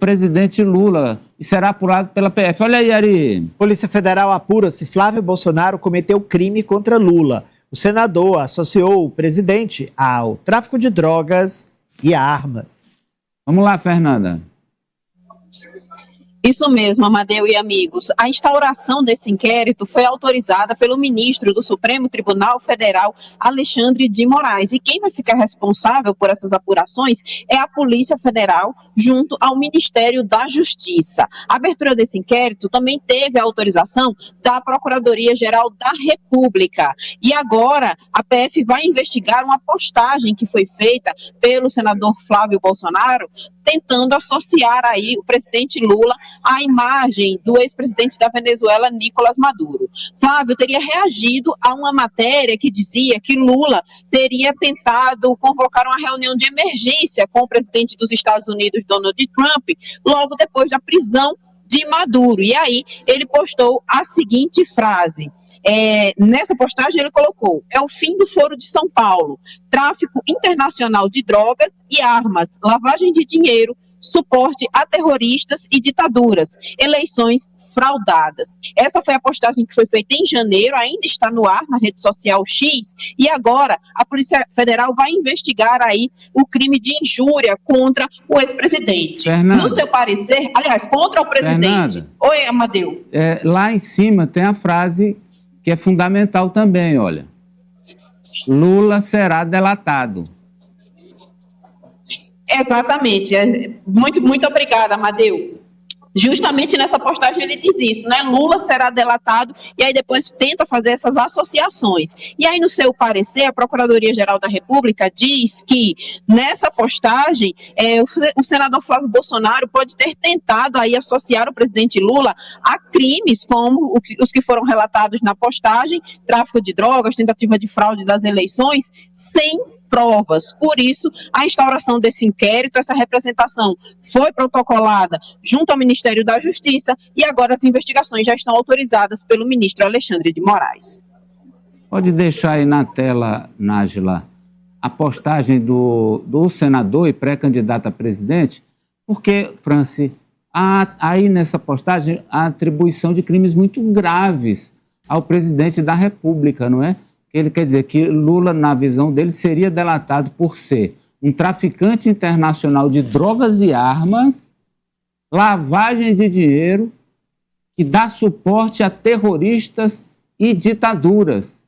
presidente Lula e será apurado pela PF. Olha aí, Ari. Polícia Federal apura se Flávio Bolsonaro cometeu crime contra Lula. O senador associou o presidente ao tráfico de drogas e armas. Vamos lá, Fernanda. Isso mesmo, Amadeu e amigos. A instauração desse inquérito foi autorizada pelo ministro do Supremo Tribunal Federal, Alexandre de Moraes. E quem vai ficar responsável por essas apurações é a Polícia Federal, junto ao Ministério da Justiça. A abertura desse inquérito também teve a autorização da Procuradoria-Geral da República. E agora a PF vai investigar uma postagem que foi feita pelo senador Flávio Bolsonaro, tentando associar aí o presidente Lula à imagem do ex-presidente da Venezuela, Nicolás Maduro. Flávio teria reagido a uma matéria que dizia que Lula teria tentado convocar uma reunião de emergência com o presidente dos Estados Unidos, Donald Trump, logo depois da prisão de Maduro. E aí ele postou a seguinte frase. Nessa postagem ele colocou: é o fim do Foro de São Paulo, tráfico internacional de drogas e armas, lavagem de dinheiro, suporte a terroristas e ditaduras, eleições fraudadas. Essa foi a postagem que foi feita em janeiro, ainda está no ar na rede social X, e agora a Polícia Federal vai investigar aí o crime de injúria contra o ex-presidente. No seu parecer, aliás, contra o presidente. Fernanda, oi, Amadeu. Lá em cima tem a frase que é fundamental também, olha. Lula será delatado. Exatamente. Muito obrigada, Amadeu. Justamente nessa postagem ele diz isso, né? Lula será delatado, e aí depois tenta fazer essas associações. E aí, no seu parecer, a Procuradoria-Geral da República diz que nessa postagem o senador Flávio Bolsonaro pode ter tentado aí associar o presidente Lula a crimes como os que foram relatados na postagem, tráfico de drogas, tentativa de fraude das eleições, sem provas. Por isso, a instauração desse inquérito, essa representação foi protocolada junto ao Ministério da Justiça, e agora as investigações já estão autorizadas pelo ministro Alexandre de Moraes. Pode deixar aí na tela, Nájila, a postagem do senador e pré-candidato a presidente, porque, Franci, há aí nessa postagem a atribuição de crimes muito graves ao presidente da República, não é? Ele quer dizer que Lula, na visão dele, seria delatado por ser um traficante internacional de drogas e armas, lavagem de dinheiro, que dá suporte a terroristas e ditaduras.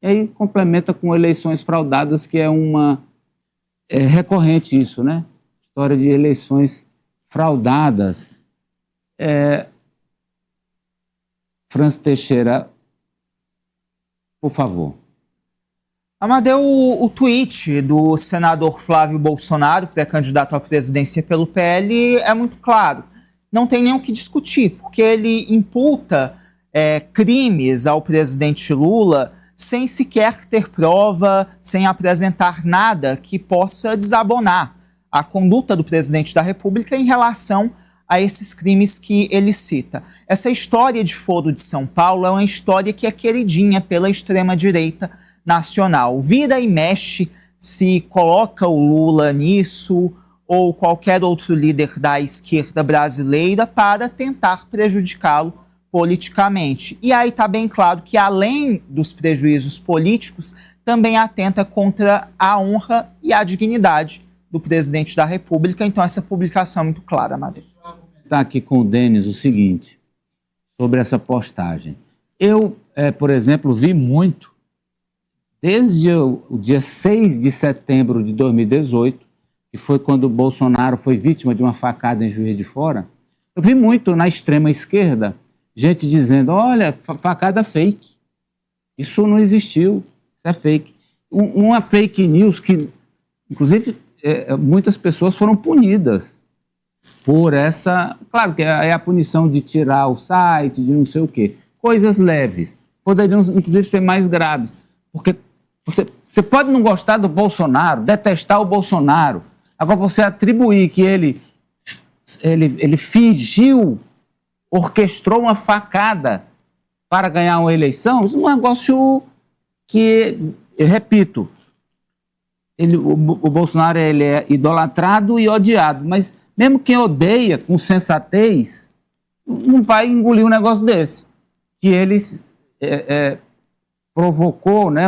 E aí complementa com eleições fraudadas, que é recorrente isso, né? História de eleições fraudadas. Franci Teixeira, por favor. Amadeu, o tweet do senador Flávio Bolsonaro, pré-candidato à presidência pelo PL, é muito claro. Não tem nem o que discutir, porque ele imputa crimes ao presidente Lula sem sequer ter prova, sem apresentar nada que possa desabonar a conduta do presidente da República em relação a esses crimes que ele cita. Essa história de Foro de São Paulo é uma história que é queridinha pela extrema-direita nacional. Vira e mexe, se coloca o Lula nisso ou qualquer outro líder da esquerda brasileira para tentar prejudicá-lo politicamente. E aí está bem claro que, além dos prejuízos políticos, também atenta contra a honra e a dignidade do presidente da República. Então essa publicação é muito clara, Amadeu. Está aqui com o Denis o seguinte, sobre essa postagem. Eu, por exemplo, vi muito, desde o dia 6 de setembro de 2018, que foi quando o Bolsonaro foi vítima de uma facada em Juiz de Fora, eu vi muito na extrema esquerda, gente dizendo, olha, facada fake, isso não existiu, isso é fake. Uma fake news que, inclusive, muitas pessoas foram punidas por essa... Claro que é a punição de tirar o site, de não sei o quê. Coisas leves. Poderiam, inclusive, ser mais graves. Porque você pode não gostar do Bolsonaro, detestar o Bolsonaro. Agora, você atribuir que ele fingiu, orquestrou uma facada para ganhar uma eleição, isso é um negócio que, eu repito, o Bolsonaro ele é idolatrado e odiado, mas Mesmo quem odeia com sensatez, não vai engolir um negócio desse. Que eles provocou, né,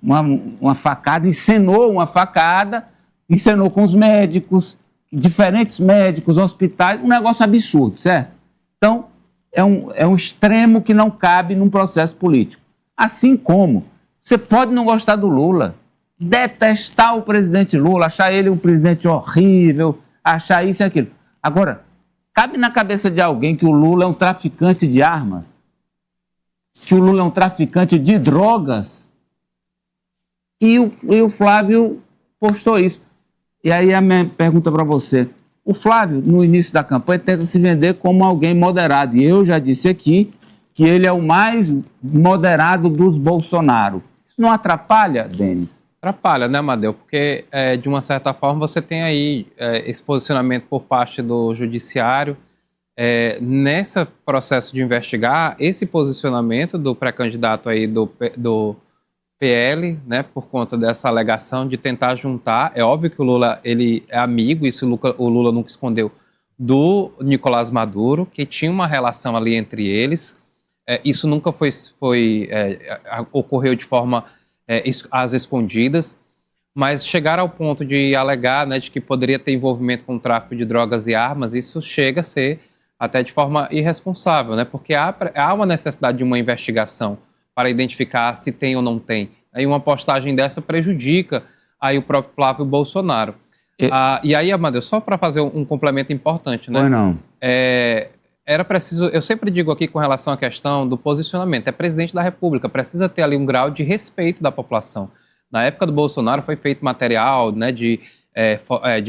uma facada, encenou uma facada, encenou com os médicos, diferentes médicos, hospitais, um negócio absurdo, certo? Então, é um extremo que não cabe num processo político. Assim como você pode não gostar do Lula, detestar o presidente Lula, achar ele um presidente horrível, achar isso e aquilo. Agora, cabe na cabeça de alguém que o Lula é um traficante de armas? Que o Lula é um traficante de drogas? E o Flávio postou isso. E aí a minha pergunta para você. O Flávio, no início da campanha, tenta se vender como alguém moderado. E eu já disse aqui que ele é o mais moderado dos Bolsonaro. Isso não atrapalha, Denis? Atrapalha, né, Amadeu? Porque, de uma certa forma, você tem aí esse posicionamento por parte do judiciário. Nesse processo de investigar, esse posicionamento do pré-candidato aí do PL, né, por conta dessa alegação de tentar juntar, é óbvio que o Lula ele é amigo, isso o Lula nunca escondeu, do Nicolás Maduro, que tinha uma relação ali entre eles. Isso nunca ocorreu de forma às escondidas, mas chegar ao ponto de alegar, né, de que poderia ter envolvimento com o tráfico de drogas e armas, isso chega a ser até de forma irresponsável, né, porque há uma necessidade de uma investigação para identificar se tem ou não tem. Aí uma postagem dessa prejudica aí o próprio Flávio Bolsonaro. E aí, Amadeu, só para fazer um complemento importante, né? Não. Era preciso, eu sempre digo aqui com relação à questão do posicionamento, é presidente da República, precisa ter ali um grau de respeito da população. Na época do Bolsonaro foi feito material, né, de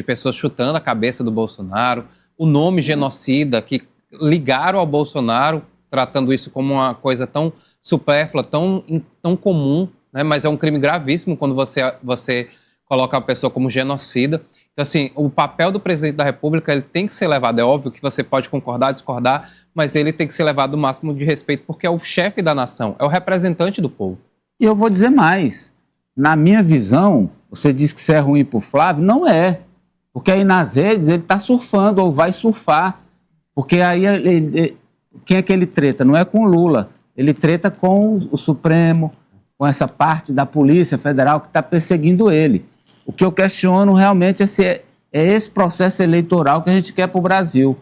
pessoas chutando a cabeça do Bolsonaro, o nome genocida que ligaram ao Bolsonaro, tratando isso como uma coisa tão supérflua, tão comum, né? Mas é um crime gravíssimo quando você coloca a pessoa como genocida. Então, assim, o papel do presidente da República ele tem que ser levado. É óbvio que você pode concordar, discordar, mas ele tem que ser levado o máximo de respeito, porque é o chefe da nação, é o representante do povo. E eu vou dizer mais. Na minha visão, você diz que isso é ruim para o Flávio, não é. Porque aí nas redes ele está surfando ou vai surfar. Porque aí quem é que ele treta? Não é com o Lula. Ele treta com o Supremo, com essa parte da Polícia Federal que está perseguindo ele. O que eu questiono realmente é esse processo eleitoral que a gente quer para o Brasil.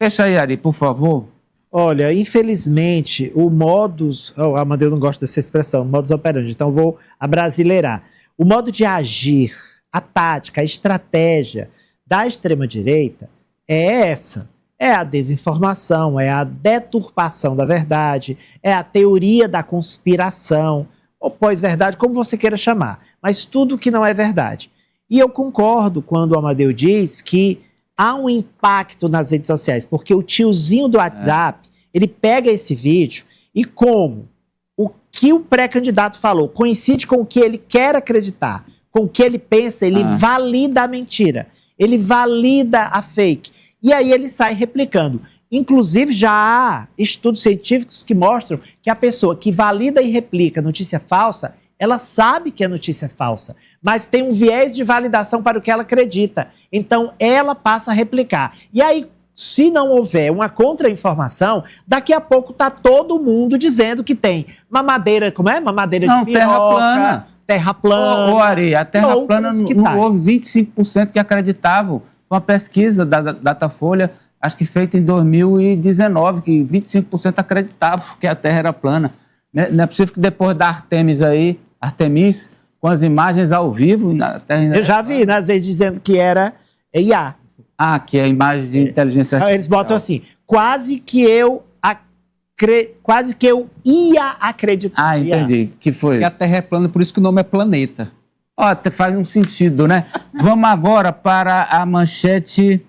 Fecha aí, Ari, por favor. Olha, infelizmente, o modus... Oh, Amadeu não gosta dessa expressão, modus operandi, então vou abrasileirar. O modo de agir, a tática, a estratégia da extrema-direita é essa. É a desinformação, é a deturpação da verdade, é a teoria da conspiração, ou pós-verdade, como você queira chamar, mas tudo que não é verdade. E eu concordo quando o Amadeu diz que há um impacto nas redes sociais, porque o tiozinho do WhatsApp, ele pega esse vídeo e como o que o pré-candidato falou coincide com o que ele quer acreditar, com o que ele pensa, ele valida a mentira, ele valida a fake. E aí ele sai replicando. Inclusive, já há estudos científicos que mostram que a pessoa que valida e replica notícia falsa, ela sabe que a notícia é falsa, mas tem um viés de validação para o que ela acredita. Então, ela passa a replicar. E aí, se não houver uma contra-informação, daqui a pouco está todo mundo dizendo que tem mamadeira, como é? Mamadeira de piroca, terra plana. Ô, Ari, a terra plana não houve 25% que acreditavam. Uma pesquisa da Datafolha, acho que feita em 2019, que 25% acreditavam que a Terra era plana. Não é possível que depois da Artemis, com as imagens ao vivo... Na Terra eu já vi nas redes dizendo que era IA. Que é a imagem de inteligência artificial. Eles botam assim, quase que eu ia acreditar. Entendi. Que foi? E a Terra é plana, por isso que o nome é planeta. Faz um sentido, né? Vamos agora para a manchete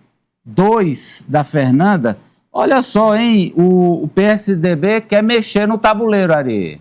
2 da Fernanda. Olha só, hein? O PSDB quer mexer no tabuleiro, Ari.